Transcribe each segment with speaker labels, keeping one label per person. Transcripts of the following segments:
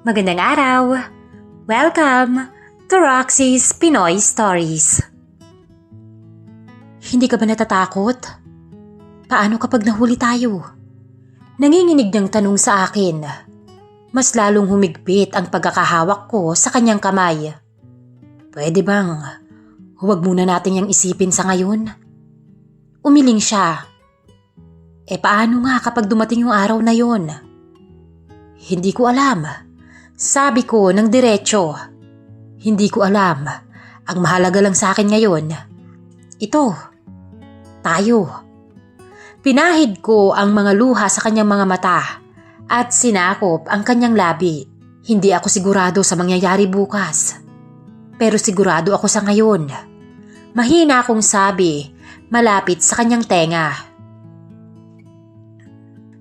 Speaker 1: Magandang araw! Welcome to Roxy's Pinoy Stories. Hindi ka ba natatakot? Paano kapag nahuli tayo? Nanginginig ng tanong sa akin. Mas lalong humigpit ang pagkakahawak ko sa kanyang kamay. Pwede bang huwag muna natin yung isipin sa ngayon? Umiling siya. Paano nga kapag dumating yung araw na yon? Hindi ko alam. Sabi ko ng diretso. Hindi ko alam. Ang mahalaga lang sa akin ngayon. Ito. Tayo. Pinahid ko ang mga luha sa kanyang mga mata at sinakop ang kanyang labi. Hindi ako sigurado sa mangyayari bukas. Pero sigurado ako sa ngayon. Mahina akong sabi, malapit sa kanyang tenga.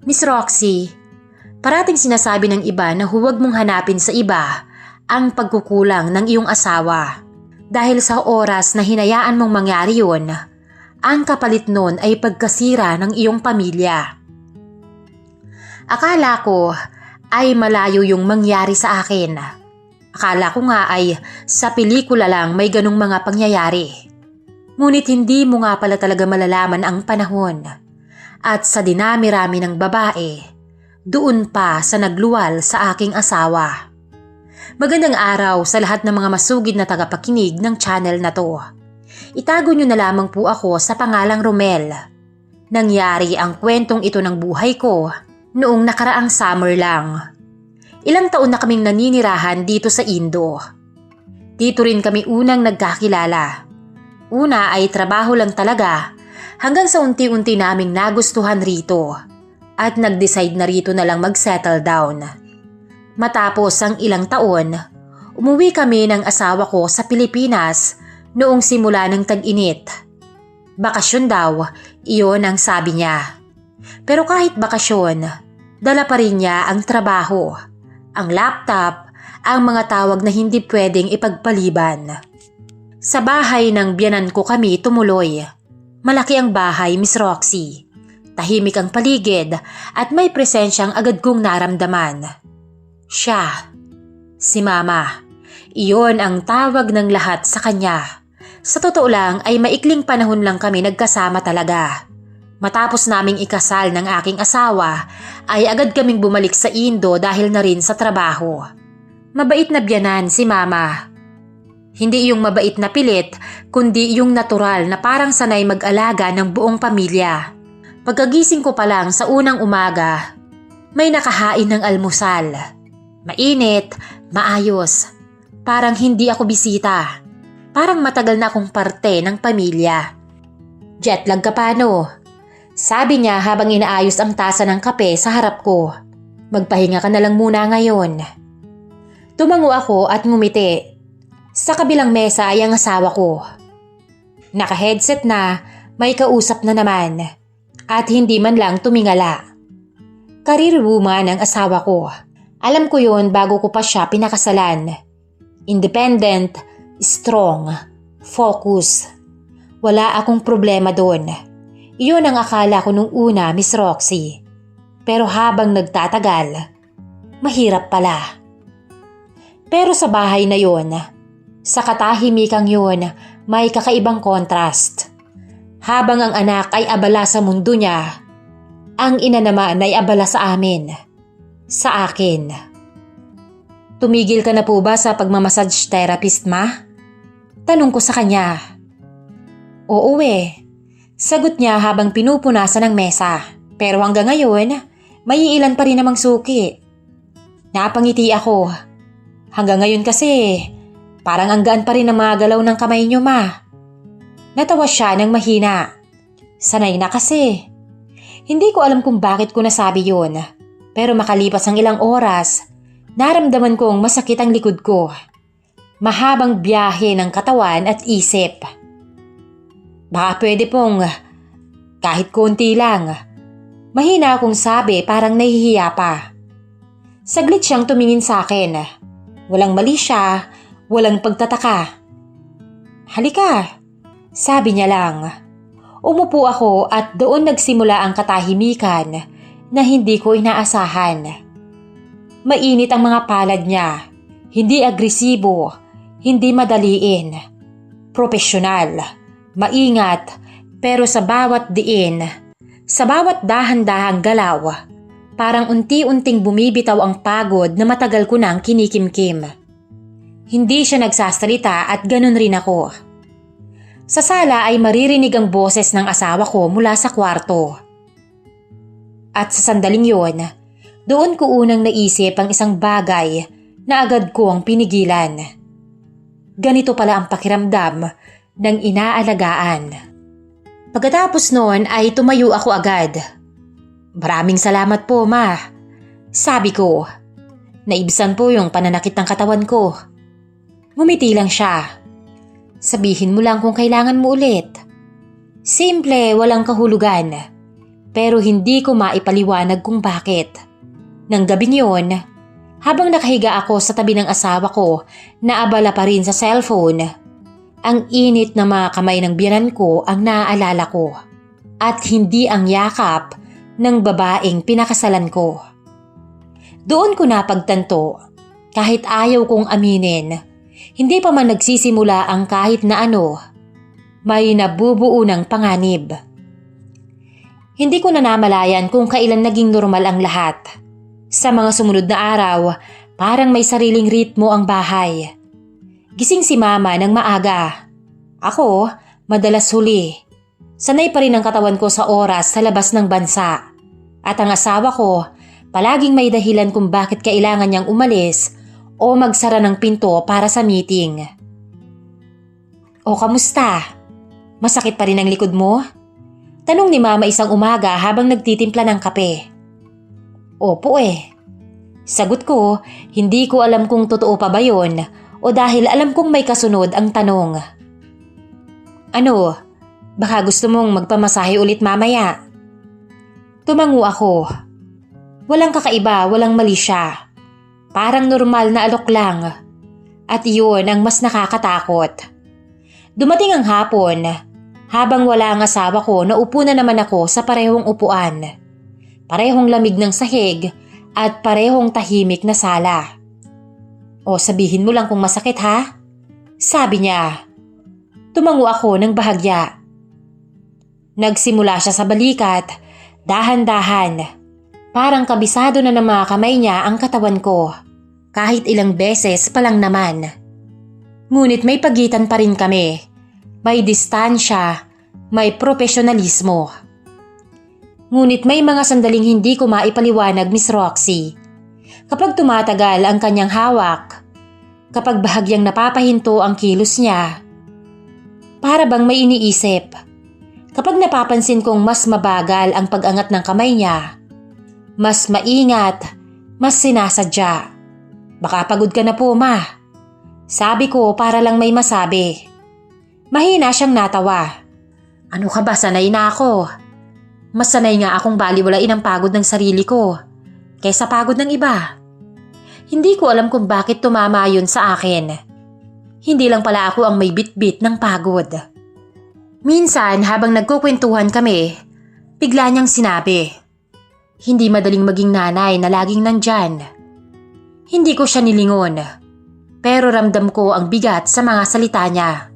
Speaker 1: Miss Roxy, parating sinasabi ng iba na huwag mong hanapin sa iba ang pagkukulang ng iyong asawa. Dahil sa oras na hinayaan mong mangyari yun, ang kapalit nun ay pagkasira ng iyong pamilya. Akala ko ay malayo yung mangyari sa akin. Akala ko nga ay sa pelikula lang may ganong mga pangyayari. Ngunit hindi mo nga pala talaga malalaman ang panahon. At sa dinami-rami ng babae, doon pa sa nagluwal sa aking asawa. Magandang araw sa lahat ng mga masugid na tagapakinig ng channel na to. Itago nyo na lamang po ako sa pangalang Romel. Nangyari ang kwentong ito ng buhay ko noong nakaraang summer lang. Ilang taon na kaming naninirahan dito sa Indo. Dito rin kami unang nagkakilala. Una ay trabaho lang talaga hanggang sa unti-unti naming nagustuhan rito. At nag-decide na rito na lang mag-settle down. Matapos ang ilang taon, umuwi kami ng asawa ko sa Pilipinas noong simula ng tag-init. Bakasyon daw, iyon ang sabi niya. Pero kahit bakasyon, dala pa rin niya ang trabaho, ang laptop, ang mga tawag na hindi pwedeng ipagpaliban. Sa bahay ng biyanan ko kami tumuloy. Malaki ang bahay, Miss Roxy. Tahimik ang paligid at may presensyang agad kong naramdaman. Siya, si Mama. Iyon ang tawag ng lahat sa kanya. Sa totoo lang ay maikling panahon lang kami nagkasama talaga. Matapos naming ikasal ng aking asawa ay agad kaming bumalik sa Indo dahil na rin sa trabaho. Mabait na biyanan si Mama. Hindi yung mabait na pilit kundi yung natural na parang sanay mag-alaga ng buong pamilya. Pagkagising ko pa lang sa unang umaga, may nakahain ng almusal. Mainit, maayos. Parang hindi ako bisita. Parang matagal na akong parte ng pamilya. Jetlag ka pa no? Sabi niya habang inaayos ang tasa ng kape sa harap ko. Magpahinga ka na lang muna ngayon. Tumango ako at ngumiti. Sa kabilang mesa ay ang asawa ko. Naka-headset na, may kausap na naman. At hindi man lang tumingala. Career woman ang asawa ko. Alam ko yon bago ko pa siya pinakasalan. Independent, strong, focus. Wala akong problema doon. Iyon ang akala ko nung una, Miss Roxy. Pero habang nagtatagal, mahirap pala. Pero sa bahay na yon, sa katahimikang yon, may kakaibang contrast. Habang ang anak ay abala sa mundo niya, ang ina naman ay abala sa amin. Sa akin. Tumigil ka na po ba sa pagmamassage therapist, Ma? Tanong ko sa kanya. Oo Sagot niya habang pinupunasan ng mesa. Pero hanggang ngayon, may ilan pa rin namang suki. Napangiti ako. Hanggang ngayon kasi, parang ang gaan pa rin ang mga galaw ng kamay niyo, Ma. Natawa siya ng mahina. Sanay na kasi. Hindi ko alam kung bakit ko nasabi yun. Pero makalipas ang ilang oras, naramdaman kong masakit ang likod ko. Mahabang biyahe ng katawan at isip. Baka pwede pong kahit konti lang. Mahina akong sabi parang nahihiya pa. Saglit siyang tumingin sa akin. Walang mali siya, walang pagtataka. Halika. Sabi niya lang. Umupo ako at doon nagsimula ang katahimikan na hindi ko inaasahan. Mainit ang mga palad niya. Hindi agresibo, hindi madaliin. Propesyonal, maingat, pero sa bawat diin, sa bawat dahan-dahang galaw, parang unti-unting bumibitaw ang pagod na matagal ko nang kinikimkim. Hindi siya nagsasalita at ganun rin ako. Sa sala ay maririnig ang boses ng asawa ko mula sa kwarto. At sa sandaling yon, doon ko unang naisip ang isang bagay na agad kong pinigilan. Ganito pala ang pakiramdam ng inaalagaan. Pagkatapos noon ay tumayo ako agad. Maraming salamat po, Ma. Sabi ko. Naibsan po yung pananakit ng katawan ko. Ngumiti lang siya. Sabihin mo lang kung kailangan mo ulit. Simple, walang kahulugan. Pero hindi ko maipaliwanag kung bakit. Nang gabing yun, habang nakahiga ako sa tabi ng asawa ko na abala pa rin sa cellphone, ang init na mga kamay ng biyanan ko ang naaalala ko at hindi ang yakap ng babaeng pinakasalan ko. Doon ko napagtanto, kahit ayaw kong aminin, hindi pa man nagsisimula ang kahit na ano, may nabubuo ng panganib. Hindi ko na namalayan kung kailan naging normal ang lahat. Sa mga sumunod na araw, parang may sariling ritmo ang bahay. Gising si Mama ng maaga. Ako, madalas huli. Sanay pa rin ang katawan ko sa oras sa labas ng bansa. At ang asawa ko, palaging may dahilan kung bakit kailangan niyang umalis o magsara ng pinto para sa meeting. O kamusta? Masakit pa rin ang likod mo? Tanong ni Mama isang umaga habang nagtitimpla ng kape. Opo eh. Sagot ko, hindi ko alam kung totoo pa ba yun o dahil alam kong may kasunod ang tanong. Ano, baka gusto mong magpamasahe ulit mamaya? Tumango ako. Walang kakaiba, walang mali siya. Parang normal na alok lang. At yun ang mas nakakatakot. Dumating ang hapon, habang wala ang asawa ko naupo na naman ako sa parehong upuan. Parehong lamig ng sahig at parehong tahimik na sala. O sabihin mo lang kung masakit ha? Sabi niya. Tumango ako ng bahagya. Nagsimula siya sa balikat, dahan-dahan. Parang kabisado na ng mga kamay niya ang katawan ko. Kahit ilang beses pa lang naman. Ngunit may pagitan pa rin kami. May distansya, may profesionalismo. Ngunit may mga sandaling hindi ko maipaliwanag, Miss Roxy. Kapag tumatagal ang kanyang hawak, kapag bahagyang napapahinto ang kilos niya, para bang may iniisip. Kapag napapansin kong mas mabagal ang pag-angat ng kamay niya, mas maingat, mas sinasadya. Baka pagod ka na po, Ma. Sabi ko para lang may masabi. Mahina siyang natawa. Ano ka ba, sanay na ako. Mas sanay nga akong baliwalain ang pagod ng sarili ko kaysa pagod ng iba. Hindi ko alam kung bakit tumama yun sa akin. Hindi lang pala ako ang may bit-bit ng pagod. Minsan habang nagkukwentuhan kami, bigla niyang sinabi, hindi madaling maging nanay na laging nandyan. Hindi ko siya nilingon, pero ramdam ko ang bigat sa mga salita niya.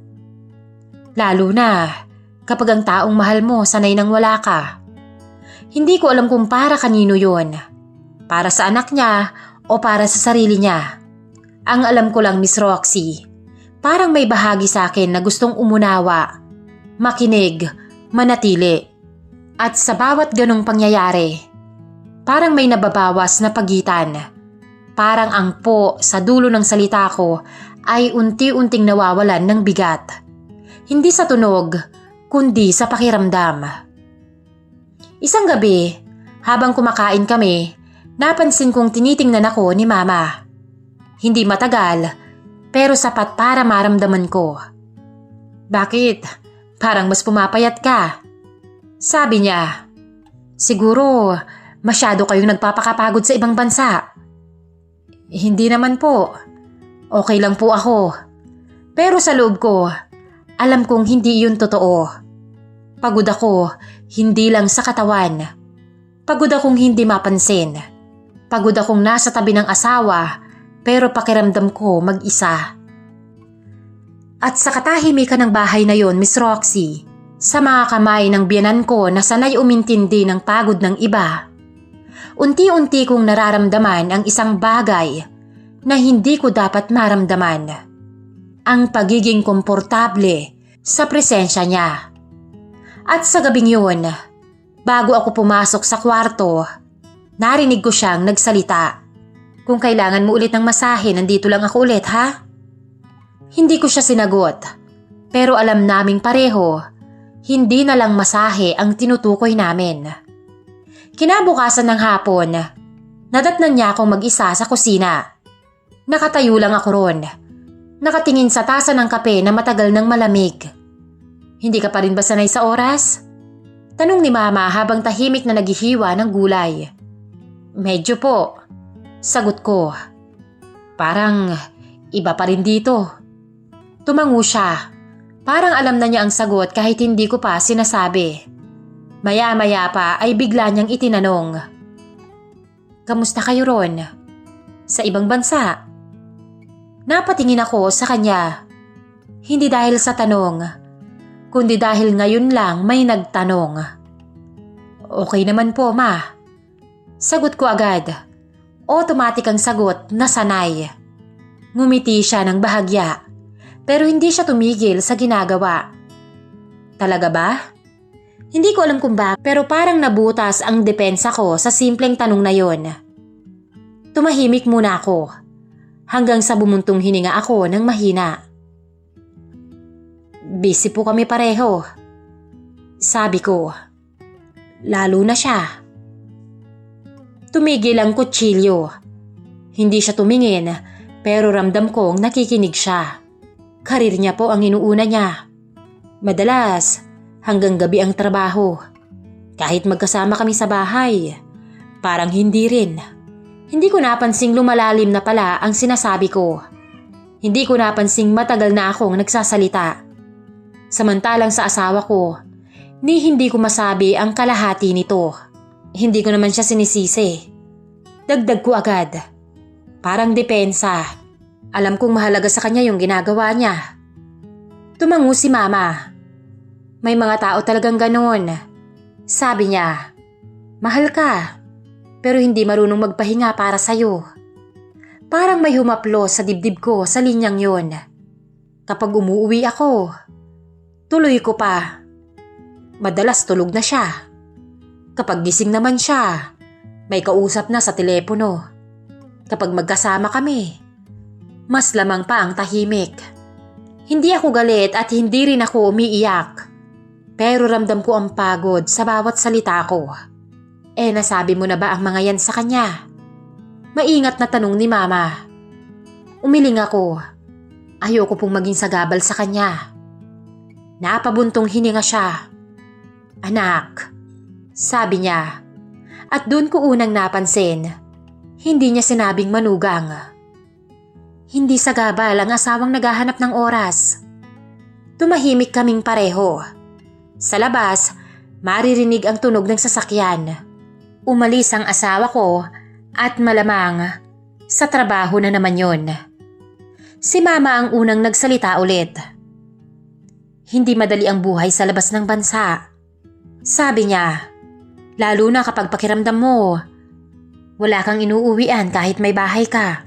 Speaker 1: Lalo na kapag ang taong mahal mo sanay nang wala ka. Hindi ko alam kung para kanino yun. Para sa anak niya o para sa sarili niya. Ang alam ko lang, Miss Roxy, parang may bahagi sa akin na gustong umunawa, makinig, manatili. At sa bawat ganong pangyayari, parang may nababawas na pagitan. Parang ang po sa dulo ng salita ko ay unti-unting nawawalan ng bigat. Hindi sa tunog, kundi sa pakiramdam. Isang gabi, habang kumakain kami, napansin kong tinitingnan ako ni Mama. Hindi matagal, pero sapat para maramdaman ko. Bakit? Parang mas pumapayat ka. Sabi niya, siguro masyado kayong nagpapakapagod sa ibang bansa. Hindi naman po. Okay lang po ako. Pero sa loob ko, alam kong hindi yun totoo. Pagod ako, hindi lang sa katawan. Pagod akong hindi mapansin. Pagod akong nasa tabi ng asawa pero pakiramdam ko mag-isa. At sa katahimikan ng bahay na yon, Miss Roxy, sa mga kamay ng biyanan ko na sanay umintindi ng pagod ng iba, unti-unti kong nararamdaman ang isang bagay na hindi ko dapat maramdaman. Ang pagiging komportable sa presensya niya. At sa gabing yun, bago ako pumasok sa kwarto, narinig ko siyang nagsalita. Kung kailangan mo ulit ng masahe, nandito lang ako ulit, ha? Hindi ko siya sinagot, pero alam naming pareho, hindi na lang masahe ang tinutukoy namin. Kinabukasan ng hapon, nadatnan niya akong mag-isa sa kusina. Nakatayo lang ako ron, nakatingin sa tasa ng kape na matagal nang malamig. Hindi ka pa rin ba sanay sa oras? Tanong ni Mama habang tahimik na naghihiwa ng gulay. Medyo po. Sagot ko. Parang iba pa rin dito. Tumango siya. Parang alam na niya ang sagot kahit hindi ko pa sinasabi. Maya-maya pa ay bigla niyang itinanong. Kamusta kayo ron? Sa ibang bansa? Napatingin ako sa kanya. Hindi dahil sa tanong, kundi dahil ngayon lang may nagtanong. Okay naman po, Ma. Sagot ko agad. Automatic ang sagot na sanay. Ngumiti siya ng bahagya, pero hindi siya tumigil sa ginagawa. Talaga ba? Hindi ko alam kung bakit, pero parang nabutas ang depensa ko sa simpleng tanong na yon. Tumahimik muna ako, hanggang sa bumuntong hininga ako ng mahina. Busy po kami pareho. Sabi ko. Lalo na siya. Tumigil ang kutsilyo. Hindi siya tumingin, pero ramdam kong nakikinig siya. Karir niya po ang inuuna niya. Madalas, hanggang gabi ang trabaho. Kahit magkasama kami sa bahay, parang hindi rin. Hindi ko napansing lumalalim na pala ang sinasabi ko. Hindi ko napansing matagal na akong nagsasalita. Samantalang sa asawa ko, hindi ko masabi ang kalahati nito. Hindi ko naman siya sinisisi. Dagdag ko agad. Parang depensa. Alam kong mahalaga sa kanya yung ginagawa niya. Tumango si Mama. May mga tao talagang ganoon. Sabi niya, mahal ka, pero hindi marunong magpahinga para sa'yo. Parang may humaplo sa dibdib ko sa linyang yon. Kapag umuuwi ako, tuloy ko pa. Madalas tulog na siya. Kapag gising naman siya, may kausap na sa telepono. Kapag magkasama kami, mas lamang pa ang tahimik. Hindi ako galit at hindi rin ako umiiyak. Pero ramdam ko ang pagod sa bawat salita ko. Nasabi mo na ba ang mga yan sa kanya? Maingat na tanong ni Mama. Umiling ako. Ayoko pong maging sagabal sa kanya. Napabuntong hininga siya. Anak, sabi niya. At doon ko unang napansin, hindi niya sinabing manugang. Hindi sagabal ang asawang naghahanap ng oras. Tumahimik kaming pareho. Sa labas, maririnig ang tunog ng sasakyan. Umalis ang asawa ko at malamang sa trabaho na naman yon. Si Mama ang unang nagsalita ulit. Hindi madali ang buhay sa labas ng bansa. Sabi niya, lalo na kapag pakiramdam mo, wala kang inuuwian kahit may bahay ka.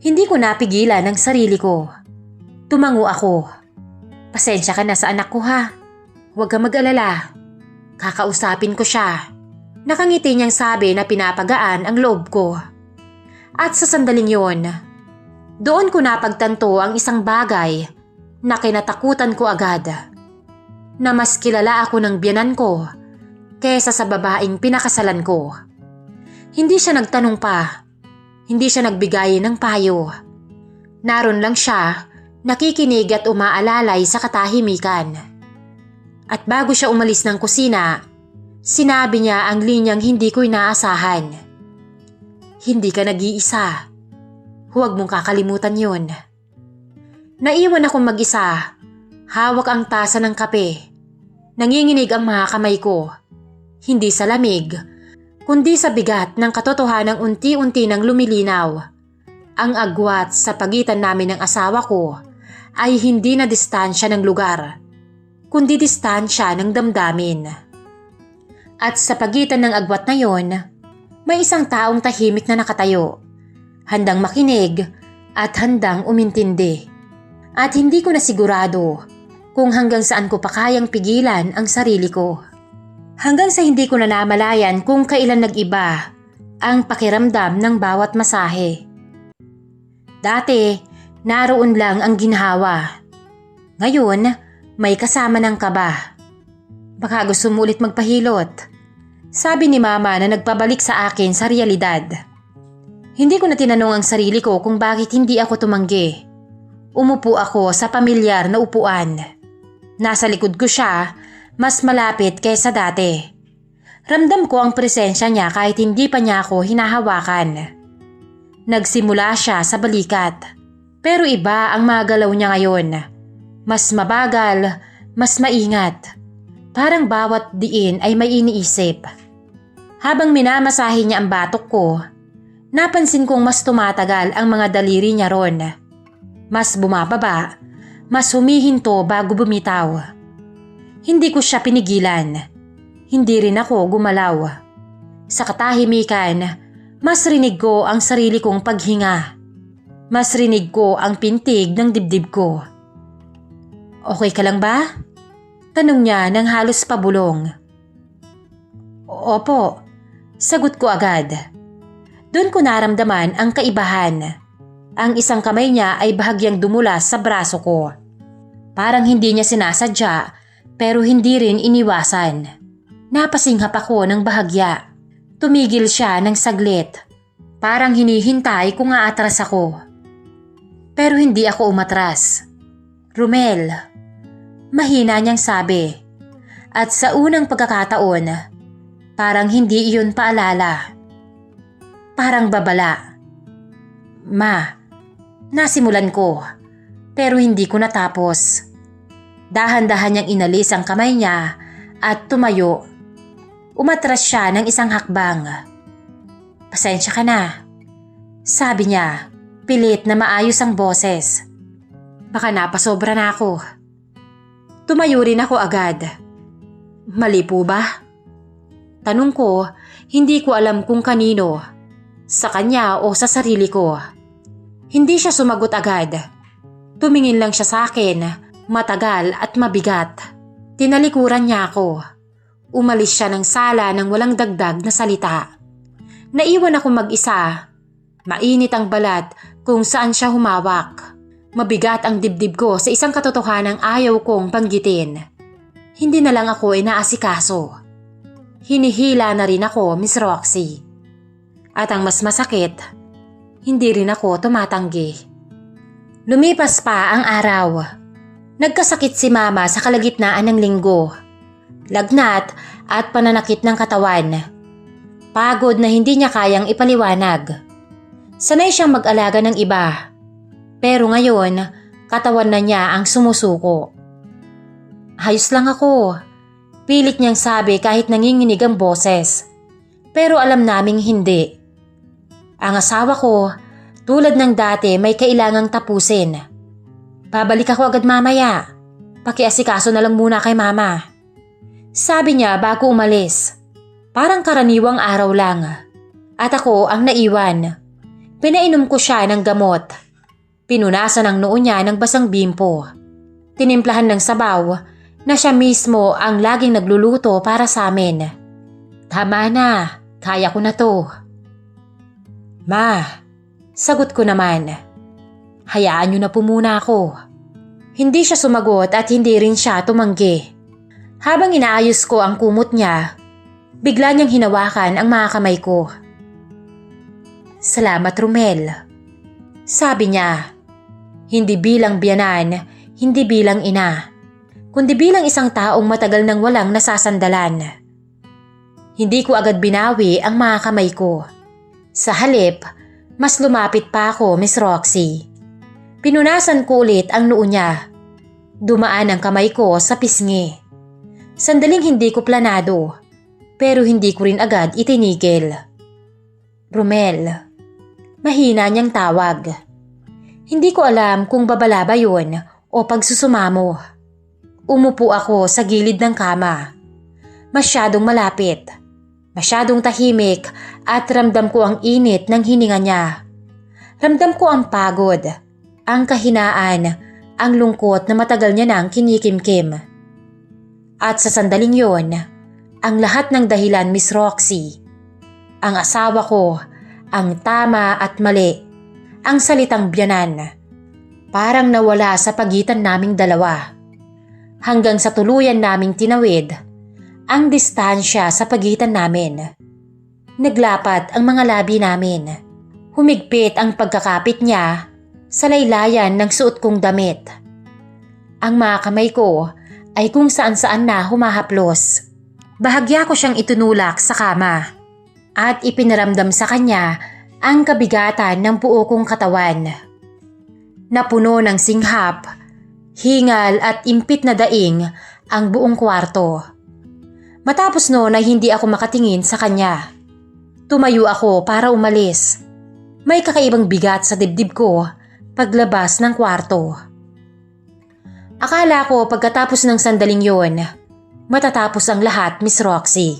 Speaker 1: Hindi ko napigilan ang sarili ko. Tumango ako. Pasensya ka na sa anak ko ha. Huwag kang mag-alala. Kakausapin ko siya. Nakangiti niyang sabi na pinapagaan ang loob ko. At sa sandaling yon, doon ko napagtanto ang isang bagay na kinatakutan ko agad. Na mas kilala ako ng biyanan ko kesa sa babaeng pinakasalan ko. Hindi siya nagtanong pa. Hindi siya nagbigay ng payo. Naroon lang siya, nakikinig at umaalalay sa katahimikan. At bago siya umalis ng kusina, sinabi niya ang linyang hindi ko inaasahan. Hindi ka nag-iisa. Huwag mong kakalimutan yon. Naiwan akong mag-isa. Hawak ang tasa ng kape. Nanginginig ang mga kamay ko. Hindi sa lamig, kundi sa bigat ng katotohanang unti-unti nang lumilinaw. Ang agwat sa pagitan namin ng asawa ko ay hindi na distansya ng lugar, kundi distansya ng damdamin. At sa pagitan ng agwat na yon, may isang taong tahimik na nakatayo, handang makinig at handang umintindi. At hindi ko na sigurado kung hanggang saan ko pa kayang pigilan ang sarili ko. Hanggang sa hindi ko na namalayan kung kailan nag-iba ang pakiramdam ng bawat masahe. Dati, naroon lang ang ginhawa. Ngayon, may kasama ng kaba. Baka gusto mo ulit magpahilot. Sabi ni Mama na nagpabalik sa akin sa realidad. Hindi ko na tinanong ang sarili ko kung bakit hindi ako tumanggi. Umupo ako sa pamilyar na upuan. Nasa likod ko siya, mas malapit kaysa dati. Ramdam ko ang presensya niya kahit hindi pa niya ako hinahawakan. Nagsimula siya sa balikat, pero iba ang mga galaw niya ngayon. Mas mabagal, mas maingat. Parang bawat diin ay may iniisip. Habang minamasahe niya ang batok ko, napansin kong mas tumatagal ang mga daliri niya ron. Mas bumababa, mas humihinto bago bumitaw. Hindi ko siya pinigilan. Hindi rin ako gumalaw. Sa katahimikan, mas rinig ko ang sarili kong paghinga. Mas rinig ko ang pintig ng dibdib ko. Okay ka lang ba? Tanong niya nang halos pabulong. Opo, sagot ko agad. Doon ko naramdaman ang kaibahan. Ang isang kamay niya ay bahagyang dumulas sa braso ko. Parang hindi niya sinasadya, pero hindi rin iniwasan. Napasinghap ako ng bahagya. Tumigil siya ng saglit. Parang hinihintay kung aatras ako. Pero hindi ako umatras. Romel, mahina niyang sabi. At sa unang pagkakataon, parang hindi iyon paalala. Parang babala. Ma, nasimulan ko, pero hindi ko natapos. Dahan-dahan niyang inalis ang kamay niya at tumayo. Umatras siya ng isang hakbang. Pasensya ka na, sabi niya, pilit na maayos ang boses. Baka napasobra na ako. Tumayo rin ako agad. Mali po ba? Tanong ko, hindi ko alam kung kanino, sa kanya o sa sarili ko. Hindi siya sumagot agad. Tumingin lang siya sa akin, matagal at mabigat. Tinalikuran niya ako. Umalis siya ng sala nang walang dagdag na salita. Naiwan ako mag-isa. Mainit ang balat kung saan siya humawak. Mabigat ang dibdib ko sa isang katotohanang ayaw kong banggitin. Hindi na lang ako inaasikaso. Hinihila na rin ako, Miss Roxy. At ang mas masakit, hindi rin ako tumatanggi. Lumipas pa ang araw. Nagkasakit si Mama sa kalagitnaan ng linggo. Lagnat at pananakit ng katawan. Pagod na hindi niya kayang ipaliwanag. Sanay siyang mag-alaga ng iba. Pero ngayon, katawan na niya ang sumusuko. Ayos lang ako. Pilit niyang sabi kahit nanginginig ang boses. Pero alam naming hindi. Ang asawa ko, tulad ng dati, may kailangang tapusin. Babalik ako agad mamaya. Pakiasikaso na lang muna kay Mama. Sabi niya bago umalis. Parang karaniwang araw lang. At ako ang naiwan. Pinainom ko siya ng gamot. Pinunasan ang noo niya ng basang bimpo. Tinimplahan ng sabaw na siya mismo ang laging nagluluto para sa amin. Tama na, kaya ko na to. Ma, sagot ko naman. Hayaan niyo na po muna ako. Hindi siya sumagot at hindi rin siya tumanggi. Habang inaayos ko ang kumot niya, bigla niyang hinawakan ang mga kamay ko. Salamat, Romel. Sabi niya, hindi bilang biyanan, hindi bilang ina, kundi bilang isang taong matagal nang walang nasasandalan. Hindi ko agad binawi ang mga kamay ko. Sa halip, mas lumapit pa ako, Miss Roxy. Pinunasan ko ulit ang noo niya. Dumaan ang kamay ko sa pisngi. Sandaling hindi ko planado, pero hindi ko rin agad itinigil. Romel. Mahina niyang tawag. Hindi ko alam kung babala ba yun o pagsusumamo. Umupo ako sa gilid ng kama. Masyadong malapit. Masyadong tahimik at ramdam ko ang init ng hininga niya. Ramdam ko ang pagod, ang kahinaan, ang lungkot na matagal niya nang kinikimkim. At sa sandaling yon, ang lahat ng dahilan, Miss Roxy. Ang asawa ko, ang tama at mali, ang salitang biyanan. Parang nawala sa pagitan naming dalawa. Hanggang sa tuluyan naming tinawid ang distansya sa pagitan namin. Naglapat ang mga labi namin. Humigpit ang pagkakapit niya sa laylayan ng suot kong damit. Ang mga kamay ko ay kung saan-saan na humahaplos. Bahagya ko siyang itunulak sa kama at ipinaramdam sa kanya ang kabigatan ng buo kong katawan. Napuno ng singhap, hingal at impit na daing ang buong kwarto. Matapos noon ay hindi ako makatingin sa kanya. Tumayo ako para umalis. May kakaibang bigat sa dibdib ko paglabas ng kwarto. Akala ko pagkatapos ng sandaling yon, matatapos ang lahat, Miss Roxy.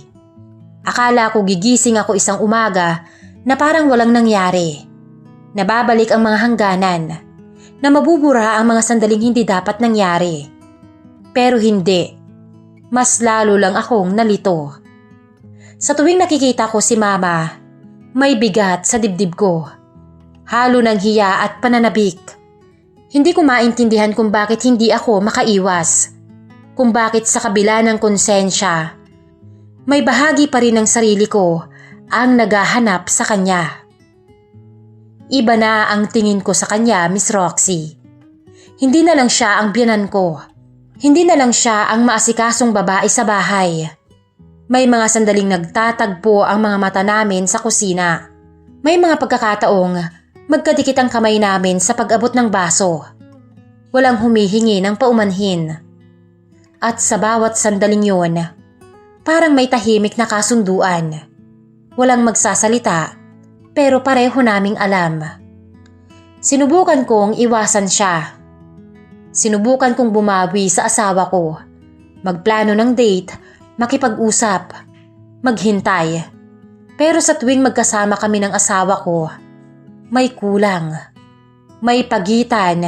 Speaker 1: Akala ko gigising ako isang umaga na parang walang nangyari. Nababalik ang mga hangganan, na mabubura ang mga sandaling hindi dapat nangyari. Pero hindi. Mas lalo lang akong nalito. Sa tuwing nakikita ko si Mama, may bigat sa dibdib ko. Halo ng hiya at pananabik. Hindi ko maintindihan kung bakit hindi ako makaiwas. Kung bakit sa kabila ng konsensya, may bahagi pa rin ng sarili ko ang naghahanap sa kanya. Iba na ang tingin ko sa kanya, Miss Roxy. Hindi na lang siya ang biyanan ko. Hindi na lang siya ang maasikasong babae sa bahay. May mga sandaling nagtatagpo ang mga mata namin sa kusina. May mga pagkakataong magkadikit ang kamay namin sa pag-abot ng baso. Walang humihingi ng paumanhin. At sa bawat sandaling yun, parang may tahimik na kasunduan. Walang magsasalita, pero pareho naming alam. Sinubukan kong iwasan siya. Sinubukan kong bumawi sa asawa ko. Magplano ng date, makipag-usap, maghintay. Pero sa tuwing magkasama kami ng asawa ko, may kulang. May pagitan,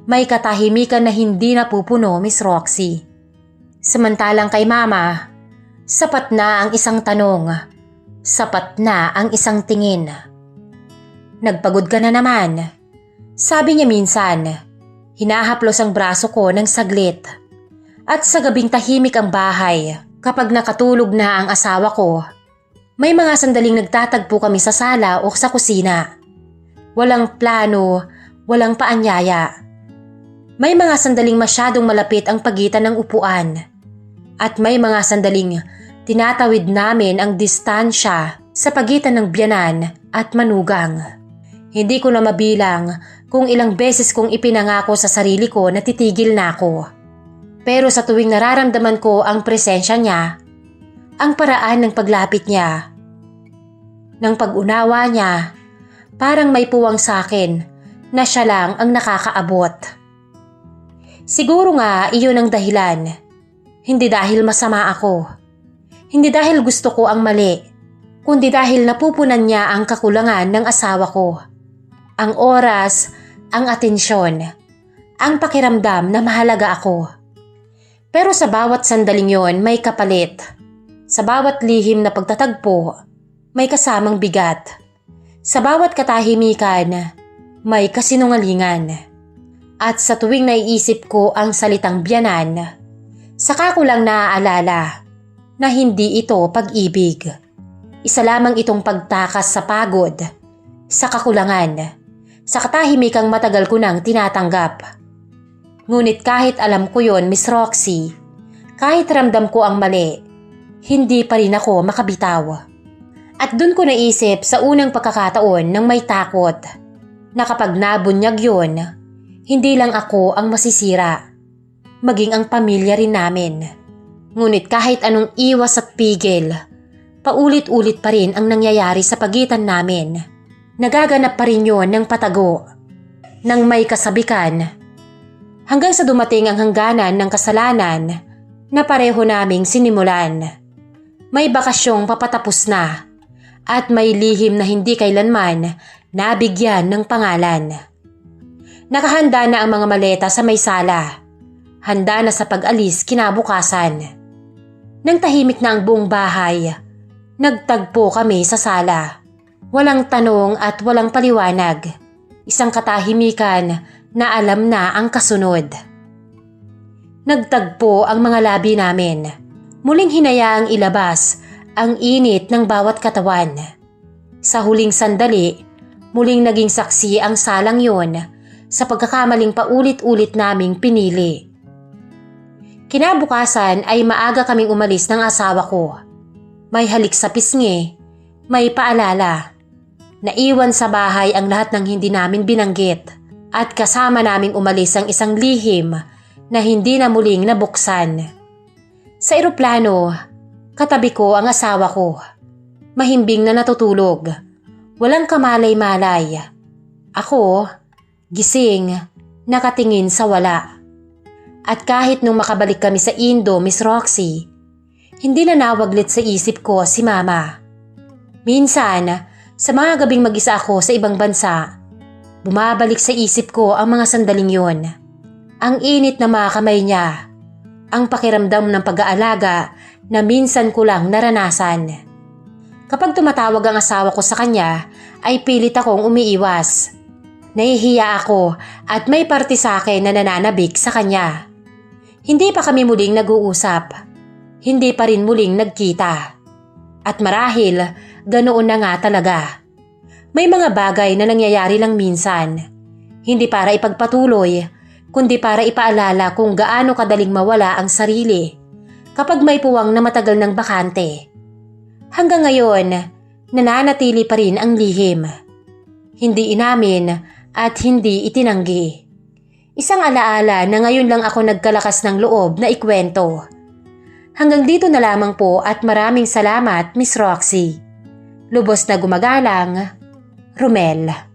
Speaker 1: may katahimikan na hindi napupuno, Miss Roxy. Samantalang kay Mama, sapat na ang isang tanong. Sapat na ang isang tingin. Nagpagod ka na naman. Sabi niya minsan, hinahaplos ang braso ko ng saglit. At sa gabing tahimik ang bahay, kapag nakatulog na ang asawa ko, may mga sandaling nagtatagpo kami sa sala o sa kusina. Walang plano, walang paanyaya. May mga sandaling masyadong malapit ang pagitan ng upuan. At may mga sandaling tinatawid namin ang distansya sa pagitan ng biyanan at manugang. Hindi ko na mabilang kung ilang beses kong ipinangako sa sarili ko na titigil na ako. Pero sa tuwing nararamdaman ko ang presensya niya, ang paraan ng paglapit niya, ng pag-unawa niya, parang may puwang sa akin na siya lang ang nakakaabot. Siguro nga iyon ang dahilan. Hindi dahil masama ako. Hindi dahil gusto ko ang mali, kundi dahil napupunan niya ang kakulangan ng asawa ko. Ang oras, ang atensyon, ang pakiramdam na mahalaga ako. Pero sa bawat sandaling yon may kapalit. Sa bawat lihim na pagtatagpo, may kasamang bigat. Sa bawat katahimikan, may kasinungalingan. At sa tuwing naiisip ko ang salitang biyanan, saka ko lang naaalala na hindi ito pag-ibig. Isa lamang itong pagtakas sa pagod, sa kakulangan, sa katahimikang matagal ko nang tinatanggap. Ngunit kahit alam ko yon, Miss Roxy, kahit ramdam ko ang mali, hindi pa rin ako makabitaw. At dun ko naisip sa unang pagkakataon nang may takot, na kapag nabunyag yon, hindi lang ako ang masisira, maging ang pamilya rin namin. Ngunit kahit anong iwas at pigil, Paulit-ulit pa rin ang nangyayari sa pagitan namin. Nagaganap pa rin yun ng patago, ng may kasabikan. Hanggang sa dumating ang hangganan ng kasalanan na pareho naming sinimulan. May bakasyong papatapos na at may lihim na hindi kailanman nabigyan ng pangalan. Nakahanda na ang mga maleta sa may sala. Handa na sa pag-alis kinabukasan. Nang tahimik na ang buong bahay, nagtagpo kami sa sala. Walang tanong at walang paliwanag. Isang katahimikan na alam na ang kasunod. Nagtagpo ang mga labi namin. Muling hinayaang ilabas ang init ng bawat katawan. Sa huling sandali, muling naging saksi ang salang yon sa pagkakamaling paulit-ulit naming pinili. Kinabukasan ay maaga kaming umalis ng asawa ko. May halik sa pisngi, may paalala. Naiwan sa bahay ang lahat ng hindi namin binanggit at kasama naming umalis ang isang lihim na hindi na muling nabuksan. Sa eroplano, katabi ko ang asawa ko. Mahimbing na natutulog. Walang kamalay-malay. Ako, gising, nakatingin sa wala. At kahit nung makabalik kami sa Indo, Miss Roxy, hindi na nawaglit sa isip ko si Mama. Minsan, sa mga gabing mag-isa ako sa ibang bansa, bumabalik sa isip ko ang mga sandaling yon. Ang init na mga kamay niya, ang pakiramdam ng pag-aalaga na minsan ko lang naranasan. Kapag tumatawag ang asawa ko sa kanya, ay pilit akong umiiwas. Nahihiya ako at may parte sa akin na nananabik sa kanya. Hindi pa kami muling nag-uusap. Hindi pa rin muling nagkita. At marahil, ganoon na nga talaga. May mga bagay na nangyayari lang minsan. Hindi para ipagpatuloy, kundi para ipaalala kung gaano kadaling mawala ang sarili kapag may puwang na matagal ng bakante. Hanggang ngayon, nananatili pa rin ang lihim. Hindi inamin at hindi itinanggi. Isang alaala na ngayon lang ako nagkalakas ng loob na ikwento. Hanggang dito na lamang po at maraming salamat, Miss Roxy. Lubos na gumagalang, Romel.